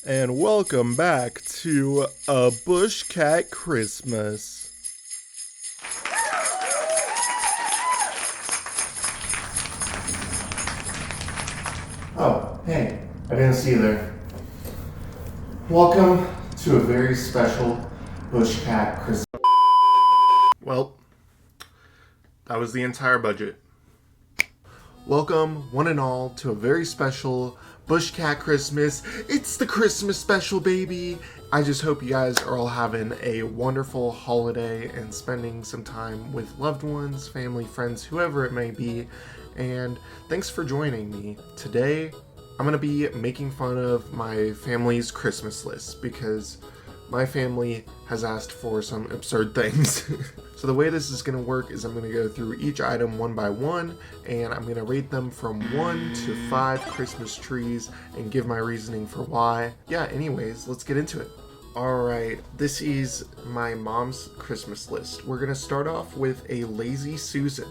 and welcome back to A Bush Cat Christmas. Oh, hey, I didn't see you there. Welcome to a very special Bush Cat Christmas. Well, that was the entire budget. Welcome, one and all, to a very special Bush Cat Christmas. It's the Christmas special, baby! I just hope you guys are all having a wonderful holiday and spending some time with loved ones, family, friends, whoever it may be. And thanks for joining me. Today, I'm going to be making fun of my family's Christmas list because my family has asked for some absurd things. So the way this is going to work is I'm going to go through each item one by one, and I'm going to rate them from 1 to 5 Christmas trees and give my reasoning for why. Yeah, anyways, let's get into it. Alright, this is my mom's Christmas list. We're going to start off with a Lazy Susan.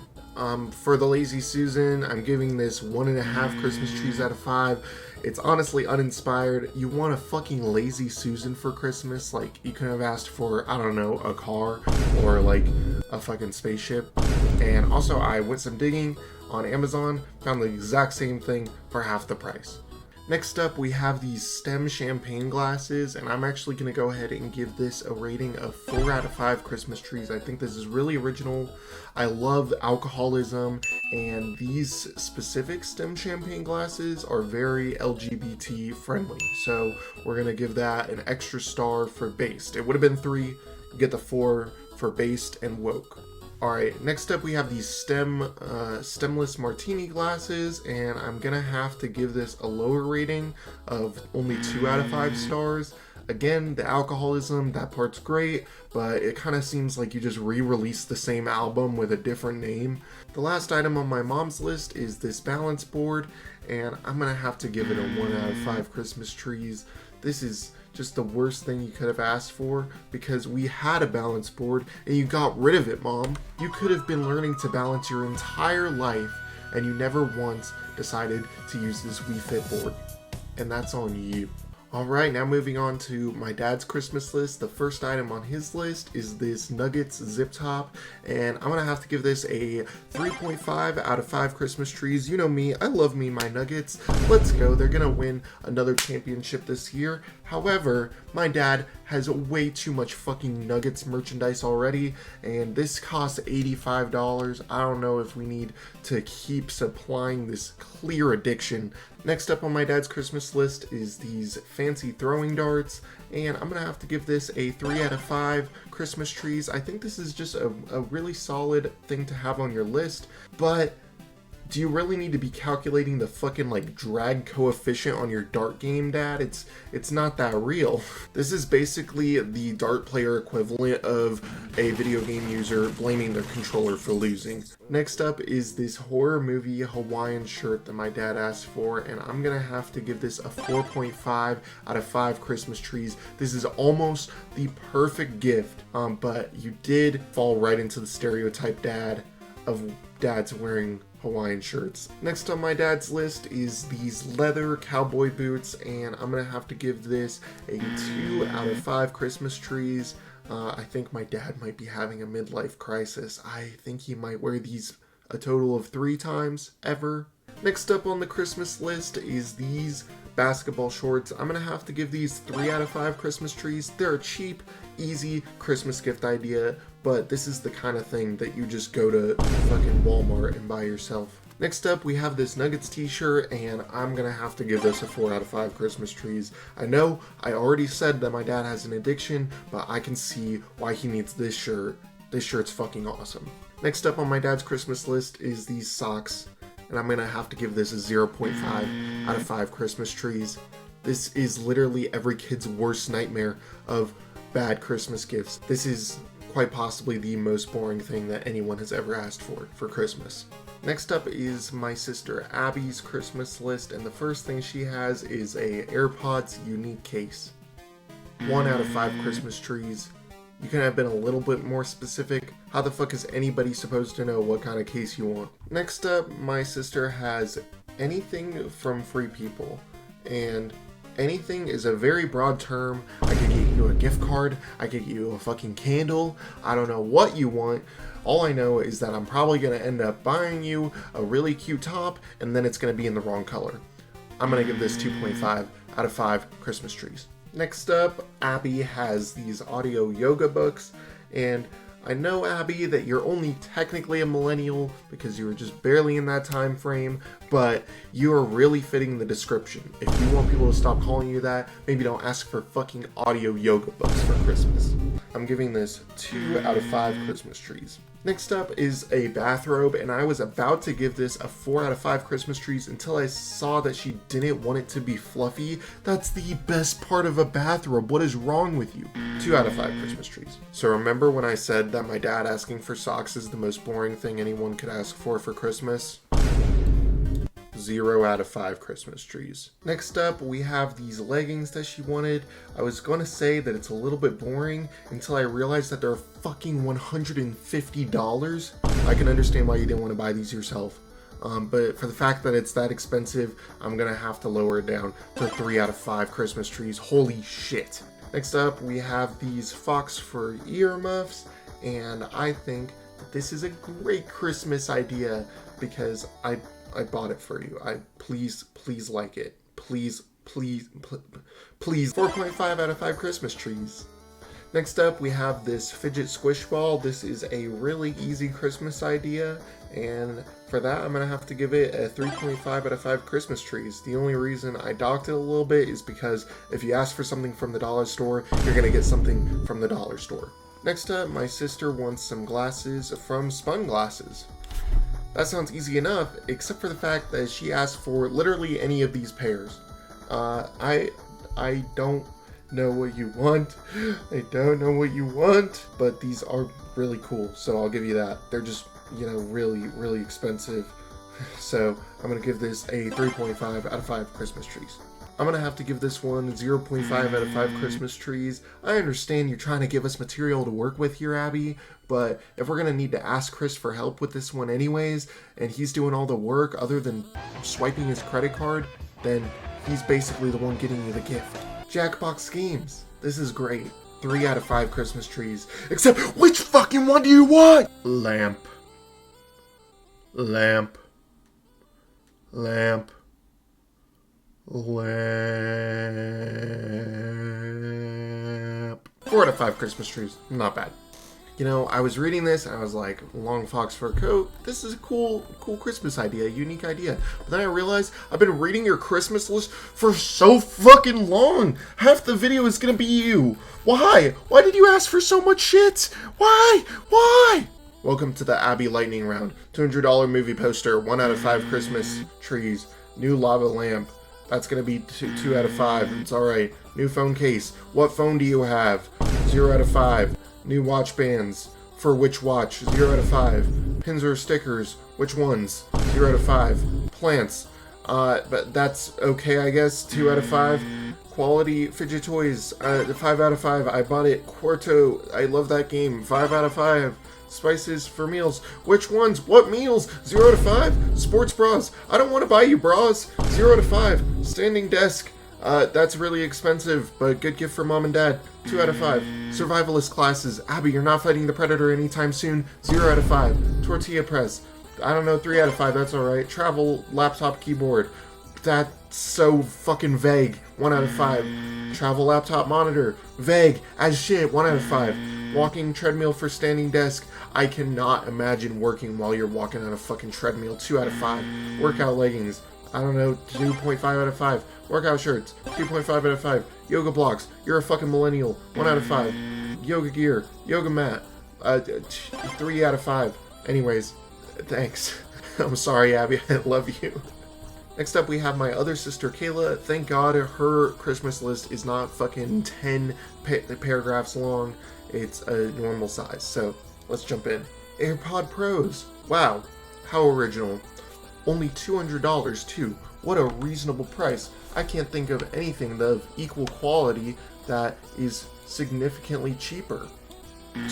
For the Lazy Susan, I'm giving this 1.5 Christmas trees out of 5. It's honestly uninspired. You want a fucking Lazy Susan for Christmas? Like, you could have asked for, I don't know, a car or like a fucking spaceship. And also, I went some digging on Amazon, found the exact same thing for half the price. Next up, we have these STEM champagne glasses, and I'm actually going to go ahead and give this a rating of 4 out of 5 Christmas trees. I think this is really original. I love alcoholism, and these specific STEM champagne glasses are very LGBT friendly. So we're going to give that an extra star for based. It would have been 3, get the 4 for based and woke. Alright, next up we have these stemless martini glasses, and I'm gonna have to give this a lower rating of only 2 out of 5 stars. Again, the alcoholism, that part's great, but it kind of seems like you just re-released the same album with a different name. The last item on my mom's list is this balance board, and I'm gonna have to give it a 1 out of 5 Christmas trees. This is just the worst thing you could have asked for because we had a balance board and you got rid of it, Mom. You could have been learning to balance your entire life and you never once decided to use this Wii Fit board. And that's on you. Alright, now moving on to my dad's Christmas list. The first item on his list is this Nuggets zip top, and I'm gonna have to give this a 3.5 out of 5 Christmas trees. You know me, I love me my Nuggets. Let's go, they're gonna win another championship this year. However, my dad has way too much fucking Nuggets merchandise already, and this costs $85. I don't know if we need to keep supplying this clear addiction. Next up on my dad's Christmas list is these fancy throwing darts, and I'm gonna have to give this a 3 out of 5 Christmas trees. I think this is just a really solid thing to have on your list, but do you really need to be calculating the fucking like drag coefficient on your dart game, Dad? It's not that real. This is basically the dart player equivalent of a video game user blaming their controller for losing. Next up is this horror movie Hawaiian shirt that my dad asked for, and I'm gonna have to give this a 4.5 out of 5 Christmas trees. This is almost the perfect gift, but you did fall right into the stereotype, Dad, of dads wearing Hawaiian shirts. Next on my dad's list is these leather cowboy boots, and I'm gonna have to give this a 2 out of 5 Christmas trees. I think my dad might be having a midlife crisis. I think he might wear these a total of 3 times ever. Next up on the Christmas list is these basketball shorts. I'm gonna have to give these 3 out of 5 Christmas trees. They're a cheap, easy Christmas gift idea, but this is the kind of thing that you just go to fucking Walmart and buy yourself. Next up, we have this Nuggets t-shirt, and I'm gonna have to give this a 4 out of 5 Christmas trees. I know I already said that my dad has an addiction, but I can see why he needs this shirt. This shirt's fucking awesome. Next up on my dad's Christmas list is these socks, and I'm gonna have to give this a 0.5 out of 5 Christmas trees. This is literally every kid's worst nightmare of bad Christmas gifts. This is quite possibly the most boring thing that anyone has ever asked for Christmas. Next up is my sister Abby's Christmas list, and the first thing she has is a AirPods unique case. 1 out of 5 Christmas trees. You could have been a little bit more specific. How the fuck is anybody supposed to know what kind of case you want? Next up, my sister has anything from Free People, and anything is a very broad term. I could get you a gift card, I could get you a fucking candle, I don't know what you want. All I know is that I'm probably going to end up buying you a really cute top, and then it's going to be in the wrong color. I'm going to give this 2.5 out of 5 Christmas trees. Next up, Abby has these audio yoga books, and I know, Abby, that you're only technically a millennial because you were just barely in that time frame, but you are really fitting the description. If you want people to stop calling you that, maybe don't ask for fucking audio yoga books for Christmas. I'm giving this 2 out of 5 Christmas trees. Next up is a bathrobe, and I was about to give this a 4 out of 5 Christmas trees until I saw that she didn't want it to be fluffy. That's the best part of a bathrobe. What is wrong with you? 2 out of 5 Christmas trees. So remember when I said that my dad asking for socks is the most boring thing anyone could ask for Christmas? 0 out of 5 Christmas trees. Next up, we have these leggings that she wanted. I was going to say that it's a little bit boring until I realized that they're fucking $150. I can understand why you didn't want to buy these yourself. But for the fact that it's that expensive, I'm going to have to lower it down to 3 out of 5 Christmas trees. Holy shit. Next up, we have these Fox fur earmuffs, and I think that this is a great Christmas idea because I bought it for you. Please like it. Please. 4.5 out of 5 Christmas trees. Next up, we have this fidget squish ball. This is a really easy Christmas idea, and for that, I'm gonna have to give it a 3.5 out of 5 Christmas trees. The only reason I docked it a little bit is because if you ask for something from the dollar store, you're gonna get something from the dollar store. Next up, my sister wants some glasses from Spun Glasses. That sounds easy enough, except for the fact that she asked for literally any of these pairs. I don't know what you want. I don't know what you want, but these are really cool, so I'll give you that. They're just, really expensive. So I'm gonna give this a 3.5 out of 5 Christmas trees. I'm gonna have to give this one 0.5 out of 5 Christmas trees. I understand you're trying to give us material to work with here, Abby, but if we're gonna need to ask Chris for help with this one anyways, and he's doing all the work other than swiping his credit card, then he's basically the one getting you the gift. Jackbox Games. This is great. 3 out of 5 Christmas trees. Except, which fucking one do you want? Lamp. Lamp. 4 out of 5 Christmas trees. Not bad. I was reading this and I was like, long fox fur coat. This is a cool Christmas idea, unique idea. But then I realized I've been reading your Christmas list for so fucking long. Half the video is gonna be you. Why? Why did you ask for so much shit? Why? Welcome to the Abby lightning round. $200 movie poster. 1 out of 5 Christmas trees. New lava lamp. That's gonna be 2 out of 5. It's alright. New phone case. What phone do you have? 0 out of 5. New watch bands. For which watch? 0 out of 5. Pins or stickers? Which ones? 0 out of 5. Plants. But that's okay, I guess. 2 out of 5. Quality fidget toys. 5 out of 5. I bought it. Quarto. I love that game. 5 out of 5. Spices for meals. Which ones? What meals? 0 out of 5. Sports bras. I don't want to buy you bras. 0 out of 5. Standing desk. That's really expensive, but good gift for mom and dad. 2 out of 5. Survivalist classes. Abby, you're not fighting the predator anytime soon. 0 out of 5. Tortilla press. I don't know, 3 out of 5, that's alright. Travel laptop keyboard. That's so fucking vague. 1 out of 5. Travel laptop monitor. Vague as shit. 1 out of 5. Walking treadmill for standing desk. I cannot imagine working while you're walking on a fucking treadmill. 2 out of 5. Workout leggings. I don't know, 2.5 out of 5. Workout shirts. 2.5 out of 5. Yoga blocks. You're a fucking millennial. 1 out of 5. Yoga gear. Yoga mat. 3 out of 5. Anyways, thanks. I'm sorry, Abby. I love you. Next up, we have my other sister, Kayla. Thank God her Christmas list is not fucking 10 paragraphs long. It's a normal size. So, let's jump in. AirPod Pros. Wow. How original. Only $200 too. What a reasonable price. I can't think of anything of equal quality that is significantly cheaper.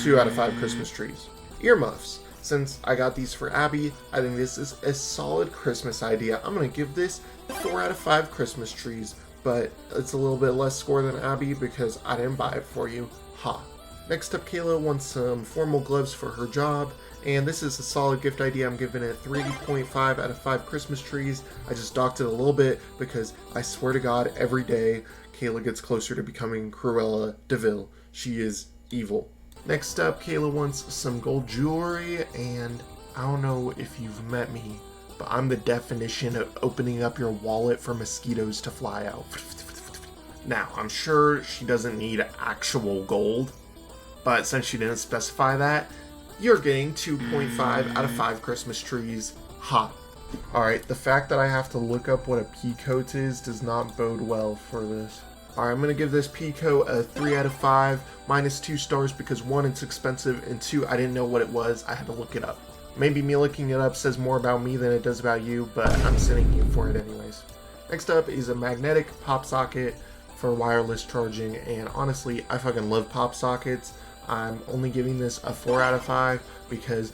2 out of 5 Christmas trees. Earmuffs. Since I got these for Abby, I think this is a solid Christmas idea. I'm going to give this 4 out of 5 Christmas trees. but it's a little bit less score than Abby because I didn't buy it for you. Ha. Next up, Kayla wants some formal gloves for her job, and this is a solid gift idea. I'm giving it 3.5 out of 5 Christmas trees. I just docked it a little bit because I swear to God, every day Kayla gets closer to becoming Cruella de Vil. She is evil. Next up, Kayla wants some gold jewelry, and I don't know if you've met me, but I'm the definition of opening up your wallet for mosquitoes to fly out. Now, I'm sure she doesn't need actual gold, but since she didn't specify that, you're getting 2.5 out of 5 Christmas trees. Ha. Alright, the fact that I have to look up what a peacoat is does not bode well for this. Alright, I'm going to give this peacoat a 3 out of 5, minus 2 stars because 1, it's expensive, and 2, I didn't know what it was. I had to look it up. Maybe me looking it up says more about me than it does about you, but I'm sending you for it anyways. Next up is a magnetic pop socket for wireless charging, and honestly, I fucking love pop sockets. I'm only giving this a 4 out of 5 because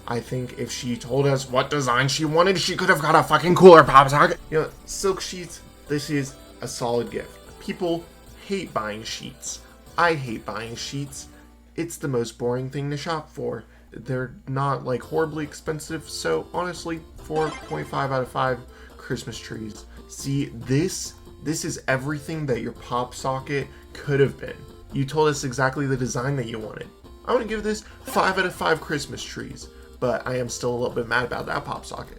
I think if she told us what design she wanted, she could have got a fucking cooler pop socket. You know, silk sheets, this is a solid gift. People hate buying sheets. I hate buying sheets. It's the most boring thing to shop for. They're not like horribly expensive, so honestly, 4.5 out of 5 Christmas trees. See, this is everything that your pop socket could have been. You told us exactly the design that you wanted. I'm gonna give this 5 out of 5 Christmas trees, but I am still a little bit mad about that pop socket.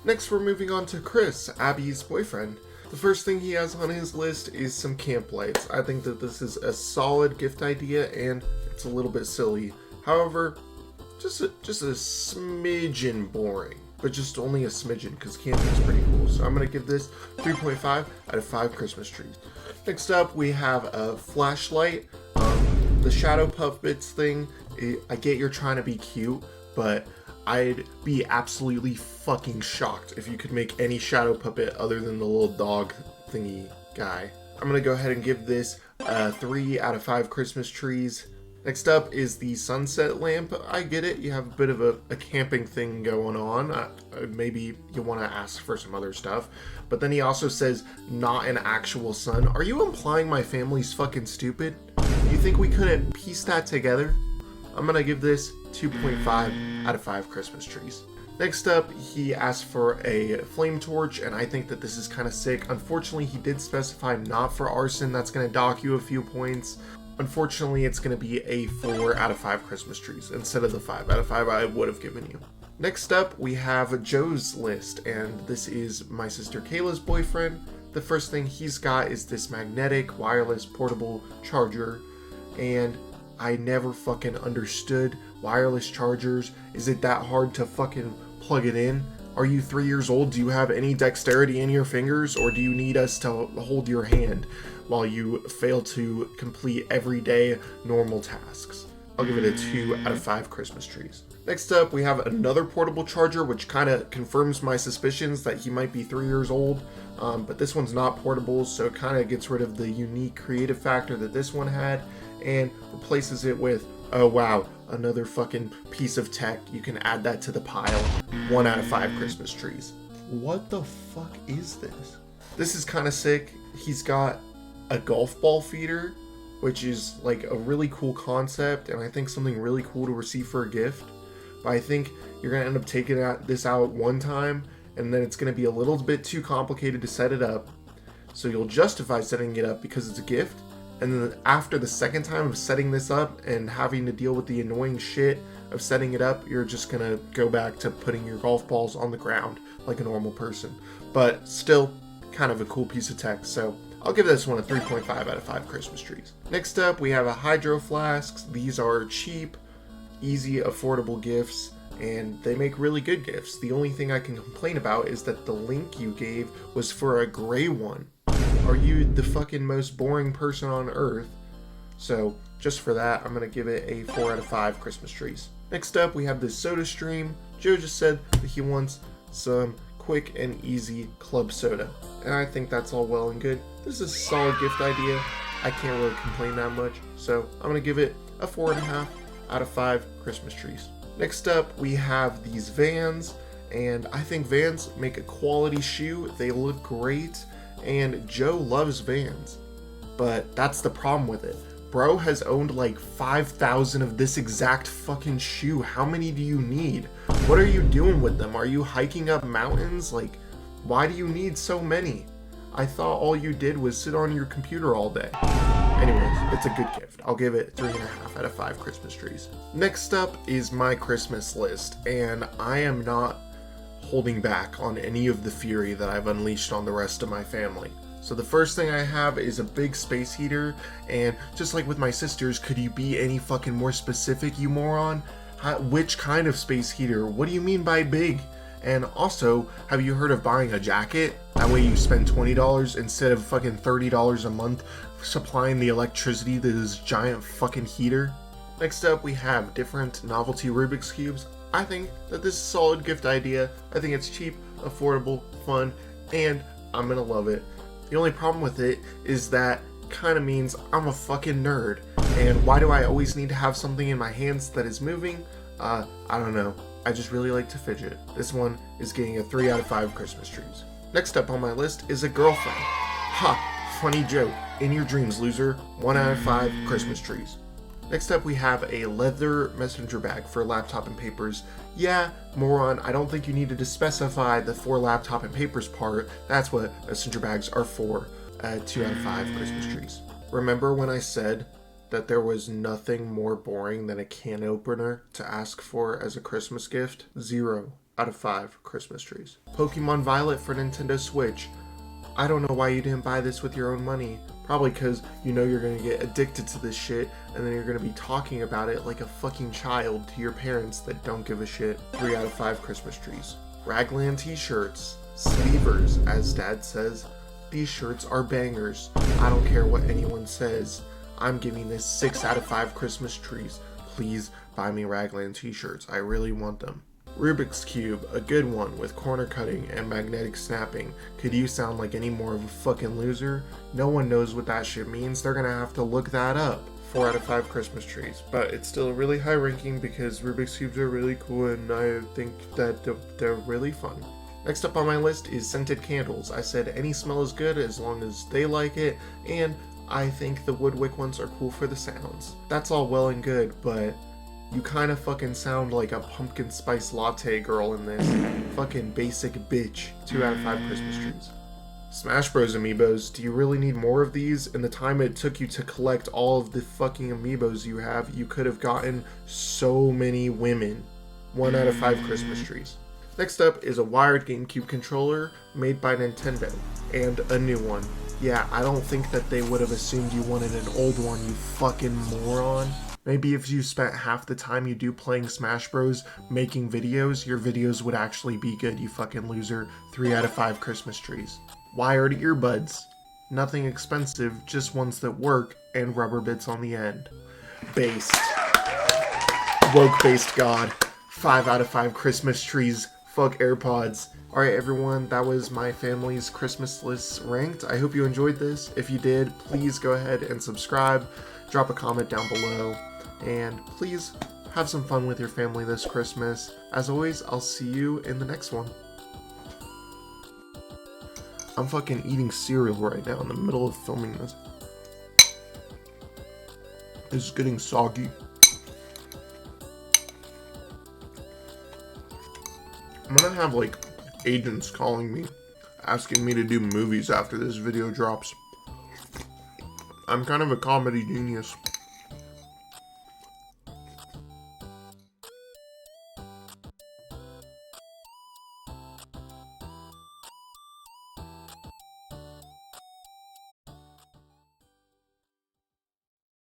Next, we're moving on to Chris, Abby's boyfriend. The first thing he has on his list is some camp lights. I think that this is a solid gift idea, and it's a little bit silly. However, just a smidgen boring, but just only a smidgen because camping is pretty cool. So I'm gonna give this 3.5 out of 5 Christmas trees. Next up, we have a flashlight. The shadow puppets thing, I get you're trying to be cute, but I'd be absolutely fucking shocked if you could make any shadow puppet other than the little dog thingy guy. I'm gonna go ahead and give this 3 out of 5 Christmas trees. Next up is the sunset lamp. I get it, you have a bit of a camping thing going on. Maybe you want to ask for some other stuff. But then he also says, not an actual sun. Are you implying my family's fucking stupid? You think we couldn't piece that together? I'm gonna give this 2.5 out of 5 Christmas trees. Next up, he asked for a flame torch, and I think that this is kind of sick. Unfortunately, he did specify not for arson. That's gonna dock you a few points. Unfortunately, it's going to be a 4 out of 5 Christmas trees instead of the 5 out of 5 I would have given you. Next up, we have Joe's list, and this is my sister Kayla's boyfriend. The first thing he's got is this magnetic wireless portable charger, and I never fucking understood wireless chargers. Is it that hard to fucking plug it in? Are you 3 years old? Do you have any dexterity in your fingers, or do you need us to hold your hand while you fail to complete everyday normal tasks? I'll give it a 2 out of 5 Christmas trees. Next up, we have another portable charger, which kind of confirms my suspicions that he might be 3 years old. But this one's not portable, so it kind of gets rid of the unique creative factor that this one had and replaces it with, oh wow, another fucking piece of tech. You can add that to the pile. 1 out of 5 Christmas trees. What the fuck is this? This is kind of sick. He's got a golf ball feeder, which is like a really cool concept, and I think something really cool to receive for a gift. But I think you're gonna end up taking this out one time, and then it's gonna be a little bit too complicated to set it up. So you'll justify setting it up because it's a gift, and then after the second time of setting this up and having to deal with the annoying shit of setting it up, you're just gonna go back to putting your golf balls on the ground like a normal person. But still, kind of a cool piece of tech, so I'll give this one a 3.5 out of 5 Christmas trees. Next up, we have a hydro flasks. These are cheap, easy, affordable gifts, and they make really good gifts. The only thing I can complain about is that the link you gave was for a gray one. Are you the fucking most boring person on earth? So just for that, I'm gonna give it a 4 out of 5 Christmas trees. Next up, we have this soda stream. Joe just said that he wants some quick and easy club soda, and I think that's all well and good. This is a solid gift idea. I can't really complain that much, so I'm gonna give it a 4.5 out of 5 Christmas trees. Next up, we have these Vans, and I think Vans make a quality shoe. They look great, and Joe loves Vans. But that's the problem with it. Bro has owned like 5,000 of this exact fucking shoe. How many do you need? What are you doing with them? Are you hiking up mountains? Like, why do you need so many? I thought all you did was sit on your computer all day. Anyways, it's a good gift. I'll give it 3.5 out of 5 Christmas trees. Next up is my Christmas list, and I am not holding back on any of the fury that I've unleashed on the rest of my family. So the first thing I have is a big space heater, and just like with my sisters, could you be any fucking more specific, you moron? Which kind of space heater? What do you mean by big? And also, have you heard of buying a jacket? That way you spend $20 instead of fucking $30 a month supplying the electricity to this giant fucking heater. Next up, we have different novelty Rubik's Cubes. I think that this is a solid gift idea. I think it's cheap, affordable, fun, and I'm gonna love it. The only problem with it is that kind of means I'm a fucking nerd. And why do I always need to have something in my hands that is moving? I don't know. I just really like to fidget. This one is getting a 3 out of 5 Christmas trees. Next up on my list is a girlfriend. Ha! Funny joke. In your dreams, loser. 1 out of 5 Christmas trees. Next up we have a leather messenger bag for laptop and papers. Yeah, moron, I don't think you needed to specify the for laptop and papers part. That's what messenger bags are for. 2 out of 5 Christmas trees. Remember when I said that there was nothing more boring than a can opener to ask for as a Christmas gift? 0 out of 5 Christmas trees. Pokemon Violet for Nintendo Switch. I don't know why you didn't buy this with your own money. Probably because you know you're going to get addicted to this shit, and then you're going to be talking about it like a fucking child to your parents that don't give a shit. 3 out of 5 Christmas trees. Raglan t-shirts. Sleevers, as Dad says. These shirts are bangers. I don't care what anyone says. I'm giving this 6 out of 5 Christmas trees. Please buy me Raglan t-shirts. I really want them. Rubik's Cube, a good one with corner cutting and magnetic snapping. Could you sound like any more of a fucking loser? No one knows what that shit means. They're gonna have to look that up. 4 out of 5 Christmas trees. But it's still really high ranking because Rubik's Cubes are really cool and I think that they're really fun. Next up on my list is scented candles. I said any smell is good as long as they like it, and I think the Woodwick ones are cool for the sounds. That's all well and good, but you kind of fucking sound like a pumpkin spice latte girl in this. Fucking basic bitch. 2 out of 5 Christmas trees. Smash Bros amiibos. Do you really need more of these? In the time it took you to collect all of the fucking amiibos you have, you could have gotten so many women. 1 out of 5 Christmas trees. Next up is a wired GameCube controller made by Nintendo, and a new one. Yeah, I don't think that they would have assumed you wanted an old one, you fucking moron. Maybe if you spent half the time you do playing Smash Bros making videos, your videos would actually be good, you fucking loser. 3 out of 5 Christmas trees. Wired earbuds. Nothing expensive, just ones that work, and rubber bits on the end. Based. Woke-based god. 5 out of 5 Christmas trees. Fuck AirPods. Alright everyone, that was my family's Christmas lists ranked. I hope you enjoyed this. If you did, please go ahead and subscribe. Drop a comment down below. And please have some fun with your family this Christmas. As always, I'll see you in the next one. I'm fucking eating cereal right now in the middle of filming this. It's getting soggy. I'm gonna have like agents calling me, asking me to do movies after this video drops. I'm kind of a comedy genius.